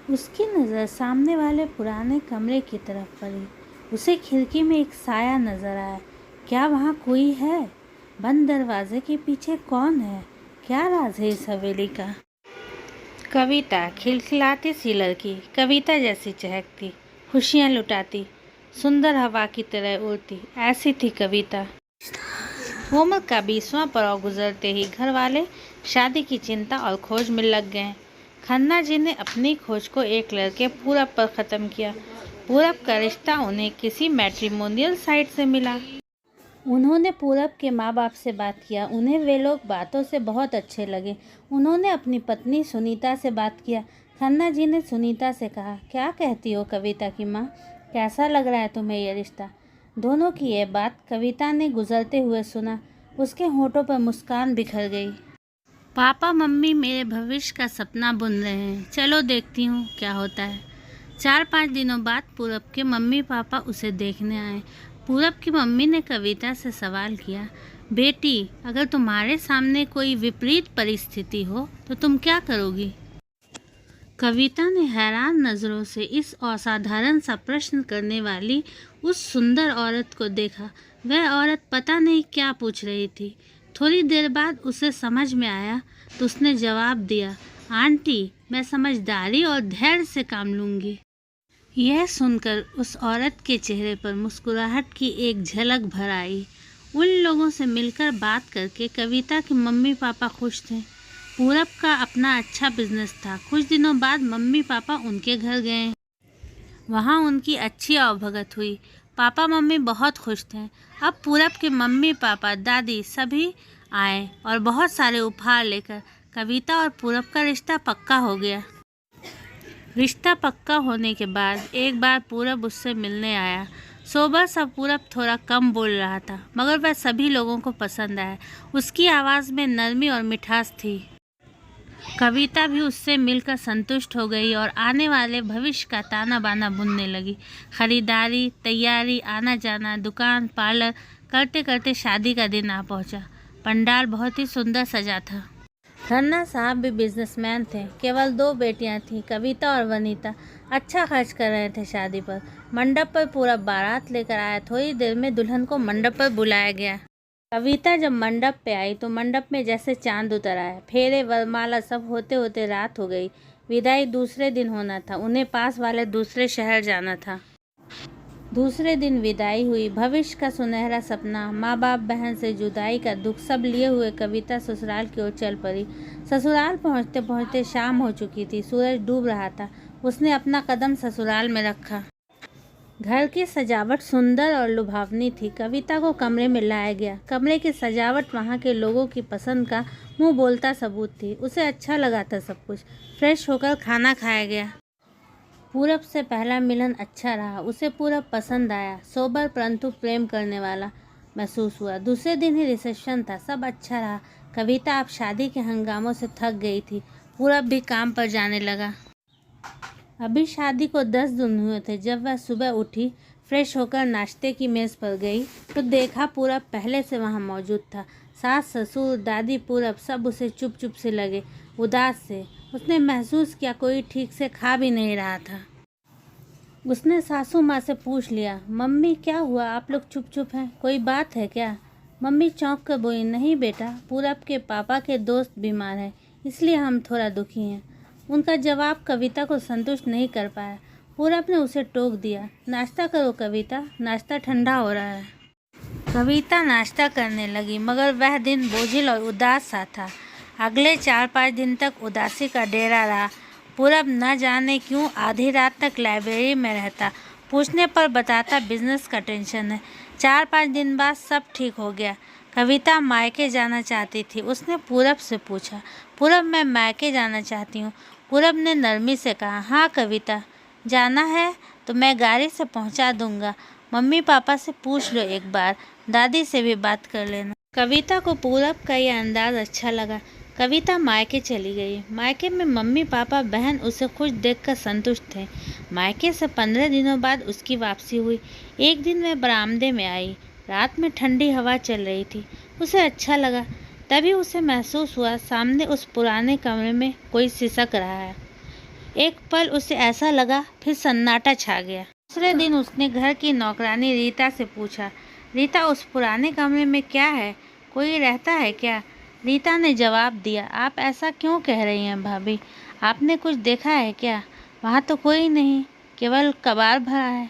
उसकी नज़र सामने वाले पुराने कमरे की तरफ पड़ी। उसे खिड़की में एक साया नजर आया। क्या वहाँ कोई है? बंद दरवाजे के पीछे कौन है? क्या राज है इस हवेली का? कविता खिलखिलाती सी लड़की, कविता जैसी चहकती, खुशियाँ लुटाती, सुंदर हवा की तरह उड़ती, ऐसी थी कविता। उम्र का 20वां पड़ाव गुजरते ही घर वाले शादी की चिंता और खोज में लग गए। खन्ना जी ने अपनी खोज को एक लड़के पूरब पर ख़त्म किया। पूरब का रिश्ता उन्हें किसी मैट्रिमोनियल साइट से मिला। उन्होंने पूरब के माँ बाप से बात किया। उन्हें वे लोग बातों से बहुत अच्छे लगे। उन्होंने अपनी पत्नी सुनीता से बात किया। खन्ना जी ने सुनीता से कहा, क्या कहती हो कविता की माँ, कैसा लग रहा है तुम्हें ये रिश्ता? दोनों की ये बात कविता ने गुजरते हुए सुना। उसके होठों पर मुस्कान बिखर गई। पापा मम्मी मेरे भविष्य का सपना बुन रहे हैं, चलो देखती हूँ क्या होता है। 4-5 दिनों बाद पूरब के मम्मी पापा उसे देखने आए। पूरब की मम्मी ने कविता से सवाल किया, बेटी अगर तुम्हारे सामने कोई विपरीत परिस्थिति हो तो तुम क्या करोगी? कविता ने हैरान नज़रों से इस असाधारण सा प्रश्न करने वाली उस सुंदर औरत को देखा। वह औरत पता नहीं क्या पूछ रही थी। थोड़ी देर बाद उसे समझ में आया तो उसने जवाब दिया, आंटी मैं समझदारी और धैर्य से काम लूँगी। यह सुनकर उस औरत के चेहरे पर मुस्कुराहट की एक झलक भर आई। उन लोगों से मिलकर बात करके कविता के मम्मी पापा खुश थे। पूरब का अपना अच्छा बिजनेस था। कुछ दिनों बाद मम्मी पापा उनके घर गए। वहाँ उनकी अच्छी आवभगत हुई। पापा मम्मी बहुत खुश थे। अब पूरब के मम्मी पापा दादी सभी आए और बहुत सारे उपहार लेकर। कविता और पूरब का रिश्ता पक्का हो गया। रिश्ता पक्का होने के बाद एक बार पूरब उससे मिलने आया। सोबर सा पूरब थोड़ा कम बोल रहा था, मगर वह सभी लोगों को पसंद आया। उसकी आवाज़ में नरमी और मिठास थी। कविता भी उससे मिलकर संतुष्ट हो गई और आने वाले भविष्य का ताना बाना बुनने लगी। खरीदारी, तैयारी, आना जाना, दुकान, पार्लर करते करते शादी का दिन आ पहुंचा। पंडाल बहुत ही सुंदर सजा था। खन्ना साहब भी बिजनेसमैन थे। केवल 2 बेटियां थीं, कविता और वनीता। अच्छा खर्च कर रहे थे शादी पर। मंडप पर पूरा बारात लेकर आया। थोड़ी देर में दुल्हन को मंडप पर बुलाया गया। कविता जब मंडप पे आई तो मंडप में जैसे चांद उतर आया। फेरे, वरमाला सब होते होते रात हो गई। विदाई दूसरे दिन होना था। उन्हें पास वाले दूसरे शहर जाना था। दूसरे दिन विदाई हुई। भविष्य का सुनहरा सपना, माँ बाप बहन से जुदाई का दुख सब लिए हुए कविता ससुराल की ओर चल पड़ी। ससुराल पहुँचते पहुँचते शाम हो चुकी थी। सूरज डूब रहा था। उसने अपना कदम ससुराल में रखा। घर की सजावट सुंदर और लुभावनी थी। कविता को कमरे में लाया गया। कमरे की सजावट वहाँ के लोगों की पसंद का मुंह बोलता सबूत थी। उसे अच्छा लगा था सब कुछ। फ्रेश होकर खाना खाया गया। पूरब से पहला मिलन अच्छा रहा। उसे पूरब पसंद आया। सोबर परंतु प्रेम करने वाला महसूस हुआ। दूसरे दिन ही रिसेप्शन था। सब अच्छा रहा। कविता अब शादी के हंगामों से थक गई थी। पूरब भी काम पर जाने लगा। अभी शादी को 10 दिन हुए थे जब वह सुबह उठी, फ्रेश होकर नाश्ते की मेज़ पर गई तो देखा पूरब पहले से वहाँ मौजूद था। सास, ससुर, दादी, पूरब सब उसे चुप चुप से लगे, उदास से। उसने महसूस किया कोई ठीक से खा भी नहीं रहा था। उसने सासू माँ से पूछ लिया, मम्मी क्या हुआ, आप लोग चुप चुप हैं, कोई बात है क्या? मम्मी चौंक कर बोली, नहीं बेटा, पूरब के पापा के दोस्त बीमार हैं, इसलिए हम थोड़ा दुखी हैं। उनका जवाब कविता को संतुष्ट नहीं कर पाया। पूरब ने उसे टोक दिया, नाश्ता करो कविता, नाश्ता ठंडा हो रहा है। कविता नाश्ता करने लगी, मगर वह दिन बोझिल और उदास सा था। अगले 4-5 दिन तक उदासी का डेरा रहा। पूरब न जाने क्यों आधी रात तक लाइब्रेरी में रहता। पूछने पर बताता बिजनेस का टेंशन है। 4-5 दिन बाद सब ठीक हो गया। कविता मायके जाना चाहती थी। उसने पूरब से पूछा, पूरब मैं मायके जाना चाहती हूँ। पूरब ने नरमी से कहा, हाँ कविता, जाना है तो मैं गाड़ी से पहुँचा दूँगा। मम्मी पापा से पूछ लो एक बार, दादी से भी बात कर लेना। कविता को पूरब का यह अंदाज अच्छा लगा। कविता मायके चली गई। मायके में मम्मी पापा बहन उसे खुश देखकर संतुष्ट थे। मायके से 15 दिनों बाद उसकी वापसी हुई। एक दिन वह बरामदे में आई। रात में ठंडी हवा चल रही थी। उसे अच्छा लगा। तभी उसे महसूस हुआ सामने उस पुराने कमरे में कोई सिसक रहा है। एक पल उसे ऐसा लगा, फिर सन्नाटा छा गया। दूसरे दिन उसने घर की नौकरानी रीता से पूछा, रीता उस पुराने कमरे में क्या है, कोई रहता है क्या? रीता ने जवाब दिया, आप ऐसा क्यों कह रही हैं भाभी, आपने कुछ देखा है क्या? वहाँ तो कोई नहीं, केवल कबाड़ भरा है।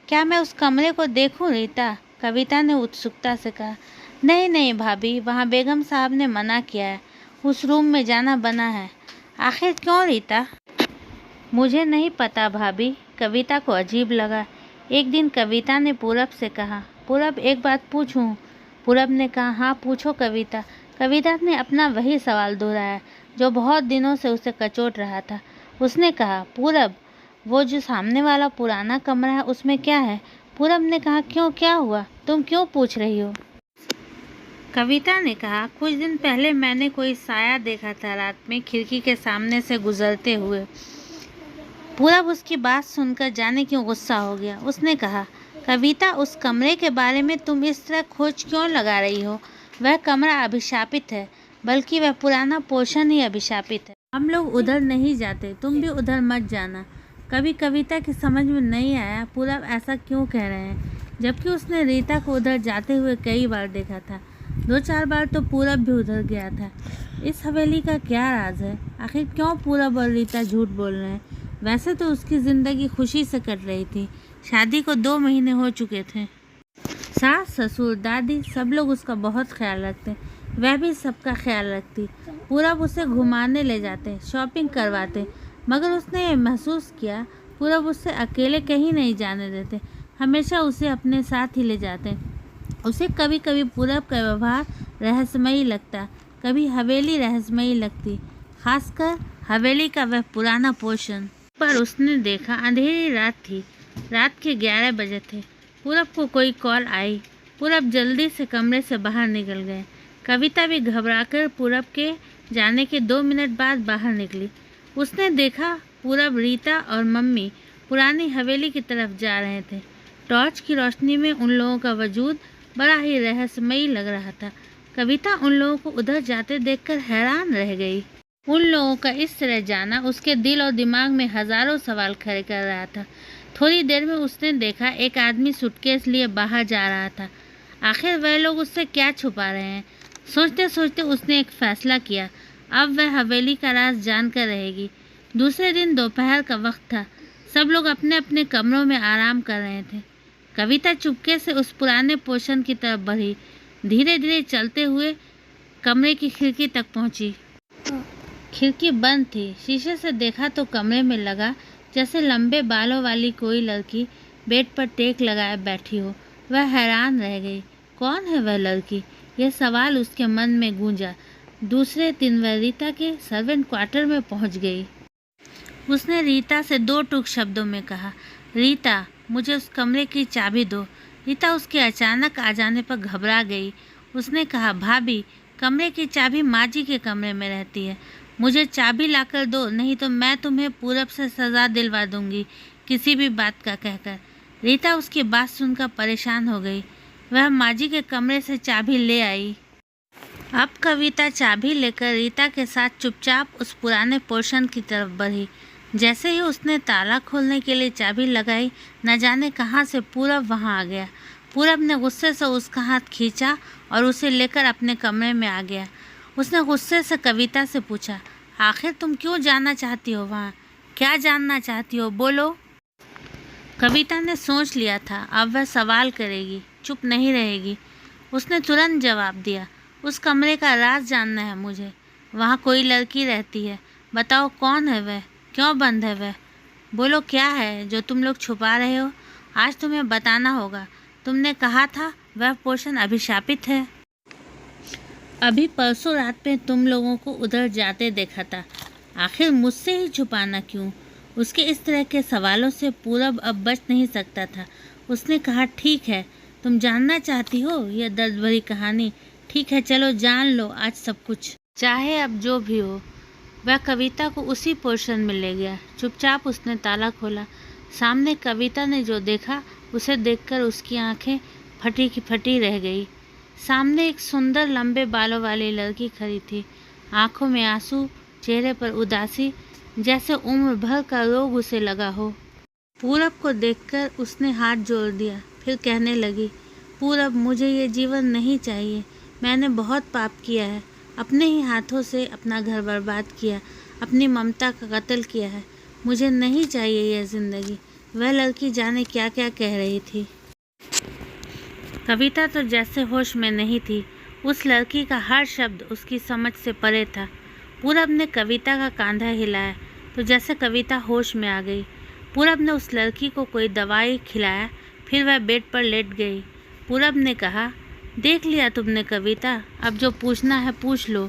क्या मैं उस कमरे को देखूं रीता? कविता ने उत्सुकता से कहा। नहीं नहीं भाभी, वहाँ बेगम साहब ने मना किया है, उस रूम में जाना बना है। आखिर क्यों रीता? मुझे नहीं पता भाभी। कविता को अजीब लगा। एक दिन कविता ने पूरब से कहा, पूरब एक बात पूछूं? पूरब ने कहा, हाँ पूछो कविता। कविता ने अपना वही सवाल दोहराया जो बहुत दिनों से उसे कचोट रहा था। उसने कहा, पूरब वो जो सामने वाला पुराना कमरा है उसमें क्या है? पूरब ने कहा, क्यों, क्या हुआ, तुम क्यों पूछ रही हो? कविता ने कहा, कुछ दिन पहले मैंने कोई साया देखा था रात में खिड़की के सामने से गुजरते हुए। पूरब उसकी बात सुनकर जाने क्यों गुस्सा हो गया। उसने कहा, कविता उस कमरे के बारे में तुम इस तरह खोज क्यों लगा रही हो? वह कमरा अभिशापित है, बल्कि वह पुराना पोर्शन ही अभिशापित है। हम लोग उधर नहीं जाते, तुम भी उधर मत जाना। कभी कविता की समझ में नहीं आया पूरब ऐसा क्यों कह रहे हैं, जबकि उसने रीता को उधर जाते हुए कई बार देखा था। 2-4 बार तो पूरब भी उधर गया था। इस हवेली का क्या राज है? आखिर क्यों पूरब और रीता झूठ बोल रहे हैं? वैसे तो उसकी ज़िंदगी खुशी से कट रही थी। शादी को 2 महीने हो चुके थे। सास, ससुर, दादी सब लोग उसका बहुत ख्याल रखते, वह भी सबका ख्याल रखती। पूरब उसे घुमाने ले जाते, शॉपिंग करवाते, मगर उसने ये महसूस किया पूरब उससे अकेले कहीं नहीं जाने देते, हमेशा उसे अपने साथ ही ले जाते। उसे कभी कभी पूरब का व्यवहार रहस्यमयी लगता, कभी हवेली रहस्यमयी लगती, खासकर हवेली का वह पुराना पोर्शन। पर उसने देखा अंधेरी रात थी, रात के 11 बजे थे। पूरब को कोई कॉल आई। पूरब जल्दी से कमरे से बाहर निकल गए। कविता भी घबराकर पूरब के जाने के 2 मिनट बाद बाहर निकली। उसने देखा पूरब, रीता और मम्मी पुरानी हवेली की तरफ जा रहे थे। टॉर्च की रोशनी में उन लोगों का वजूद बड़ा ही रहस्यमयी लग रहा था। कविता उन लोगों को उधर जाते देखकर हैरान रह गई। उन लोगों का इस तरह जाना उसके दिल और दिमाग में हजारों सवाल खड़े कर रहा था। थोड़ी देर में उसने देखा एक आदमी सूटकेस लिए बाहर जा रहा था। आखिर वह लोग उससे क्या छुपा रहे हैं? सोचते सोचते उसने एक फैसला किया, अब वह हवेली का राज जानकर रहेगी। दूसरे दिन दोपहर का वक्त था। सब लोग अपने अपने कमरों में आराम कर रहे थे। कविता चुपके से उस पुराने पोर्शन की तरफ बढ़ी, धीरे धीरे चलते हुए कमरे की खिड़की तक पहुंची। खिड़की बंद थी। शीशे से देखा तो कमरे में लगा जैसे लंबे बालों वाली कोई लड़की बेड पर टेक लगाए बैठी हो। वह हैरान रह गई, कौन है वह लड़की? यह सवाल उसके मन में गूंजा। दूसरे दिन वह रीता के सर्वेंट क्वार्टर में पहुंच गई। उसने रीता से 2 टूक शब्दों में कहा, रीता मुझे उस कमरे की चाबी दो। रीता उसके अचानक आ जाने पर घबरा गई। उसने कहा, भाभी कमरे की चाबी माँ जी के कमरे में रहती है, मुझे चाबी लाकर दो, नहीं तो मैं तुम्हें पूरब से सज़ा दिलवा दूंगी किसी भी बात का कहकर। रीता उसकी बात सुनकर परेशान हो गई। वह माँ जी के कमरे से चाबी ले आई। अब कविता चाबी लेकर रीता के साथ चुपचाप उस पुराने पोर्शन की तरफ बढ़ी। जैसे ही उसने ताला खोलने के लिए चाबी लगाई, न जाने कहाँ से पूरब वहाँ आ गया। पूरब ने गुस्से से उसका हाथ खींचा और उसे लेकर अपने कमरे में आ गया। उसने गुस्से से कविता से पूछा, आखिर तुम क्यों जाना चाहती हो वहाँ? क्या जानना चाहती हो, बोलो। कविता ने सोच लिया था अब वह सवाल करेगी, चुप नहीं रहेगी। उसने तुरंत जवाब दिया, उस कमरे का राज जानना है मुझे। वहाँ कोई लड़की रहती है, बताओ कौन है वह, क्यों बंद है वह? बोलो क्या है जो तुम लोग छुपा रहे हो? आज तुम्हें बताना होगा। तुमने कहा था वह पोर्शन अभिशापित है। अभी परसों रात में तुम लोगों को उधर जाते देखा था, आखिर मुझसे ही छुपाना क्यों? उसके इस तरह के सवालों से पूरब अब बच नहीं सकता था। उसने कहा, ठीक है तुम जानना चाहती हो यह दर्द भरी कहानी, ठीक है चलो जान लो आज सब कुछ, चाहे अब जो भी हो। वह कविता को उसी पोर्शन में ले गया। चुपचाप उसने ताला खोला। सामने कविता ने जो देखा उसे देखकर उसकी आंखें फटी की फटी रह गई। सामने एक सुंदर लंबे बालों वाली लड़की खड़ी थी, आंखों में आंसू, चेहरे पर उदासी। जैसे उम्र भर का रोग उसे लगा हो। पूरब को देखकर उसने हाथ जोड़ दिया, फिर कहने लगी, पूरब, मुझे ये जीवन नहीं चाहिए। मैंने बहुत पाप किया है, अपने ही हाथों से अपना घर बर्बाद किया, अपनी ममता का कत्ल किया है। मुझे नहीं चाहिए यह ज़िंदगी। वह लड़की जाने क्या क्या कह रही थी। कविता तो जैसे होश में नहीं थी। उस लड़की का हर शब्द उसकी समझ से परे था। पूरब ने कविता का कंधा हिलाया तो जैसे कविता होश में आ गई। पूरब ने उस लड़की को कोई दवाई खिलाया, फिर वह बेड पर लेट गई। पूरब ने कहा, देख लिया तुमने कविता, अब जो पूछना है पूछ लो।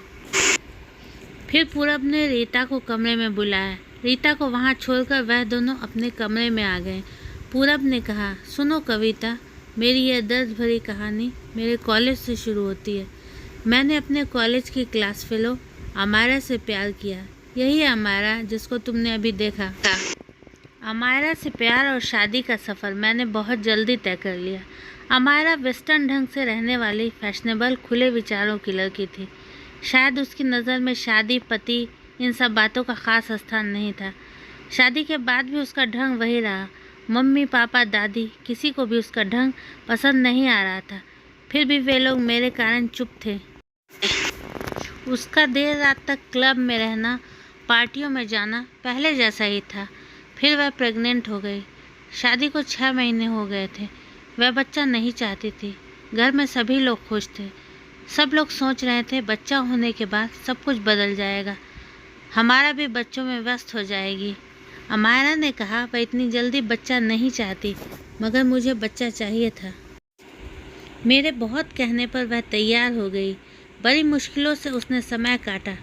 फिर पूरब ने रीता को कमरे में बुलाया। रीता को वहाँ छोड़कर वह दोनों अपने कमरे में आ गए। पूरब ने कहा, सुनो कविता, मेरी यह दर्द भरी कहानी मेरे कॉलेज से शुरू होती है। मैंने अपने कॉलेज की क्लास फेलो अमायरा से प्यार किया। यही है अमायरा जिसको तुमने अभी देखा। अमायरा से प्यार और शादी का सफ़र मैंने बहुत जल्दी तय कर लिया। अमायरा वेस्टर्न ढंग से रहने वाली फैशनेबल खुले विचारों की लड़की थी। शायद उसकी नज़र में शादी, पति, इन सब बातों का ख़ास स्थान नहीं था। शादी के बाद भी उसका ढंग वही रहा। मम्मी, पापा, दादी, किसी को भी उसका ढंग पसंद नहीं आ रहा था। फिर भी वे लोग मेरे कारण चुप थे। उसका देर रात तक क्लब में रहना, पार्टियों में जाना पहले जैसा ही था। फिर वह प्रेग्नेंट हो गई। शादी को 6 महीने हो गए थे। वह बच्चा नहीं चाहती थी। घर में सभी लोग खुश थे। सब लोग सोच रहे थे बच्चा होने के बाद सब कुछ बदल जाएगा, हमारा भी बच्चों में व्यस्त हो जाएगी। अमायरा ने कहा, वह इतनी जल्दी बच्चा नहीं चाहती, मगर मुझे बच्चा चाहिए था। मेरे बहुत कहने पर वह तैयार हो गई। बड़ी मुश्किलों से उसने समय काटा।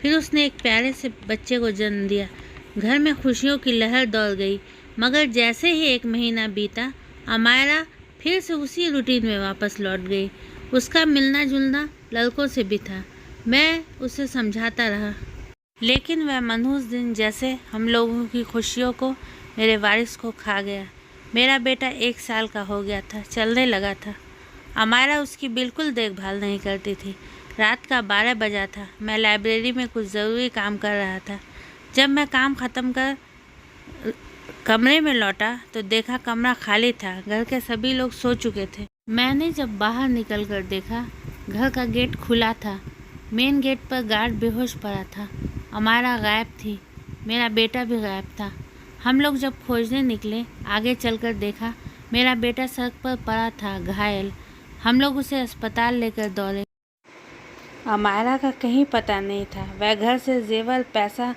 फिर उसने एक प्यारे से बच्चे को जन्म दिया। घर में खुशियों की लहर दौड़ गई। मगर जैसे ही 1 महीना बीता, अमायरा फिर से उसी रूटीन में वापस लौट गई। उसका मिलना जुलना लड़कों से भी था। मैं उसे समझाता रहा, लेकिन वह मनहूस दिन जैसे हम लोगों की खुशियों को, मेरे वारिस को खा गया। मेरा बेटा 1 साल का हो गया था, चलने लगा था। अमायरा उसकी बिल्कुल देखभाल नहीं करती थी। रात का 12 बजा था। मैं लाइब्रेरी में कुछ ज़रूरी काम कर रहा था। जब मैं काम ख़त्म कर कमरे में लौटा तो देखा कमरा खाली था। घर के सभी लोग सो चुके थे। मैंने जब बाहर निकल कर देखा, घर का गेट खुला था। मेन गेट पर गार्ड बेहोश पड़ा था। अमायरा गायब थी। मेरा बेटा भी गायब था। हम लोग जब खोजने निकले, आगे चलकर देखा मेरा बेटा सड़क पर पड़ा था, घायल। हम लोग उसे अस्पताल लेकर दौड़े। अमायरा का कहीं पता नहीं था। वह घर से जेवर, पैसा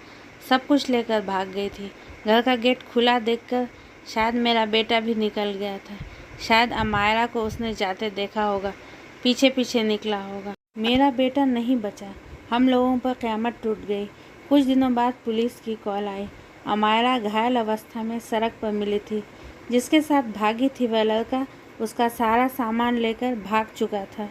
सब कुछ लेकर भाग गई थी। घर का गेट खुला देखकर शायद मेरा बेटा भी निकल गया था। शायद अमायरा को उसने जाते देखा होगा, पीछे पीछे निकला होगा। मेरा बेटा नहीं बचा। हम लोगों पर क़यामत टूट गई। कुछ दिनों बाद पुलिस की कॉल आई। अमायरा घायल अवस्था में सड़क पर मिली थी। जिसके साथ भागी थी वह लड़का उसका सारा सामान लेकर भाग चुका था।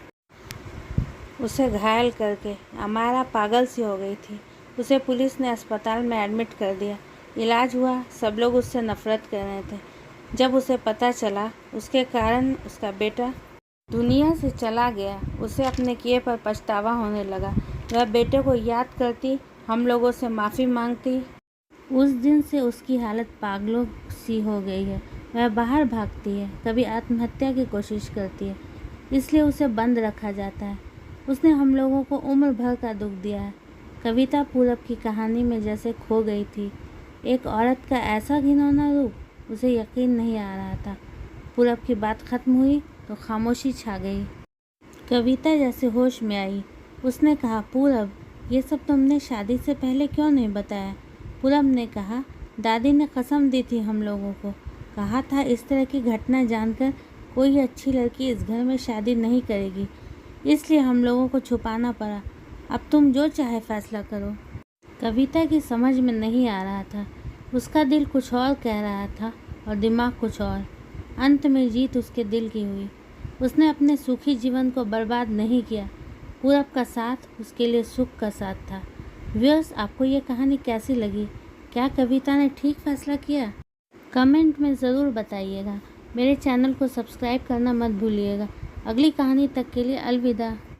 उसे घायल करके अमायरा पागल सी हो गई थी। उसे पुलिस ने अस्पताल में एडमिट कर दिया। इलाज हुआ। सब लोग उससे नफ़रत कर रहे थे। जब उसे पता चला उसके कारण उसका बेटा दुनिया से चला गया, उसे अपने किए पर पछतावा होने लगा। वह बेटे को याद करती, हम लोगों से माफ़ी मांगती। उस दिन से उसकी हालत पागलों सी हो गई है। वह बाहर भागती है, कभी आत्महत्या की कोशिश करती है, इसलिए उसे बंद रखा जाता है। उसने हम लोगों को उम्र भर का दुख दिया है। कविता पूरब की कहानी में जैसे खो गई थी। एक औरत का ऐसा घिनौना रूप, उसे यकीन नहीं आ रहा था। पूरब की बात खत्म हुई तो खामोशी छा गई। कविता जैसे होश में आई। उसने कहा, पूरब, ये सब तुमने शादी से पहले क्यों नहीं बताया? पूरब ने कहा, दादी ने कसम दी थी हम लोगों को। कहा था इस तरह की घटना जानकर कोई अच्छी लड़की इस घर में शादी नहीं करेगी, इसलिए हम लोगों को छुपाना पड़ा। अब तुम जो चाहे फैसला करो। कविता की समझ में नहीं आ रहा था। उसका दिल कुछ और कह रहा था और दिमाग कुछ और। अंत में जीत उसके दिल की हुई। उसने अपने सुखी जीवन को बर्बाद नहीं किया। पूरब का साथ उसके लिए सुख का साथ था। व्यूअर्स, आपको ये कहानी कैसी लगी? क्या कविता ने ठीक फैसला किया? कमेंट में ज़रूर बताइएगा। मेरे चैनल को सब्सक्राइब करना मत भूलिएगा। अगली कहानी तक के लिए अलविदा।